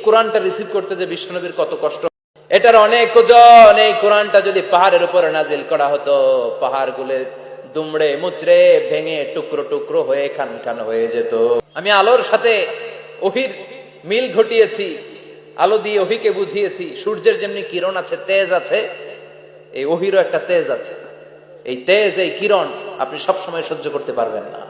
কোরআনটা রিসিভ করতে যে বিশ্বনবীর কত কষ্ট, এটার অনেক ওজন। এই কোরআনটা যদি পাহাড়ের উপরে নাজিল করা হতো, পাহাড়গুলো দুমড়ে মুচড়ে ভেঙে টুকরো টুকরো হয়ে খান খান হয়ে যেত। আমি আলোর সাথে ওহির মিল ঘটিয়েছি, আলো দিয়ে ওহিকে বুঝিয়েছি সূর্যের যেমনি কিরণ আছে, তেজ আছে, এই ওহিরও একটা তেজ আছে। এই তেজ, এই কিরণ আপনি সবসময় সহ্য করতে পারবেন না।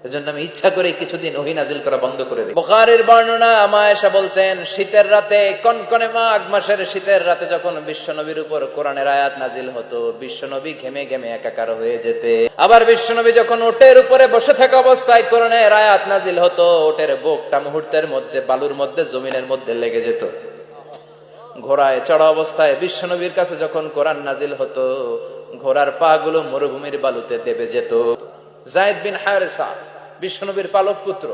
এজন্য আমি ইচ্ছা করে কিছুদিন ওহী নাজিল করা বন্ধ করে দিই। বুখারীর বর্ণনা, মা আয়েশা বলতেন, শীতের রাতে, কনকনে মাঘ মাসের শীতের রাতে যখন বিশ্বনবীর উপর কোরআনের আয়াত নাজিল হতো, বিশ্বনবী ঘেমে ঘেমে একাকার হয়ে যেতে। আবার বিশ্বনবী যখন ওটের উপরে বসে থাকা অবস্থায় কোরআনের আয়াত নাজিল হতো, ওটের বুকটা মুহূর্তের মধ্যে বালুর মধ্যে, জমিনের মধ্যে লেগে যেত। ঘোড়ায় চড়া অবস্থায় বিশ্বনবীর কাছে যখন কোরআন নাজিল হতো, ঘোড়ার পা গুলো মরুভূমির বালুতে দেবে যেত। যায়েদ বিন হারেসা, বিশ্বনবীর পালক পুত্র,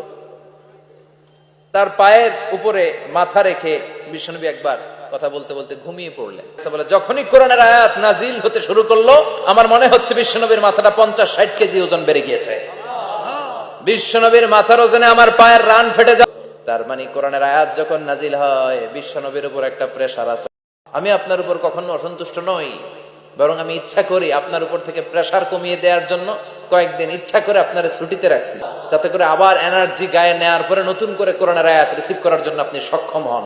তার পায়ের উপরে মাথা রেখে বিশ্বনবী একবার কথা বলতে বলতে ঘুমিয়ে পড়লেন। বলে, যখনই কোরআনের আয়াত নাজিল হতে শুরু করলো, আমার মনে হচ্ছে বিশ্বনবীর মাথাটা 50-60 কেজি ওজন বেড়ে গিয়েছে। বিশ্বনবীর মাথার ওজনে আমার পায়ের রান ফেটে যায়। তার মানে কোরআনের আয়াত যখন নাজিল হয়, বিশ্বনবীর উপর একটা প্রেসার আছে। আমি আপনার উপর কখনো অসন্তুষ্ট নই, বরং আমি ইচ্ছা করি আপনার উপর থেকে প্রেসার কমিয়ে দেওয়ার জন্য কয়েকদিন ইচ্ছা করে আপনার ছুটিতে রাখছি, যাতে করে আবার এনার্জি গায়ে নেওয়ার পরে নতুন করে কোরআনের আয়াত রিসিভ করার জন্য আপনি সক্ষম হন।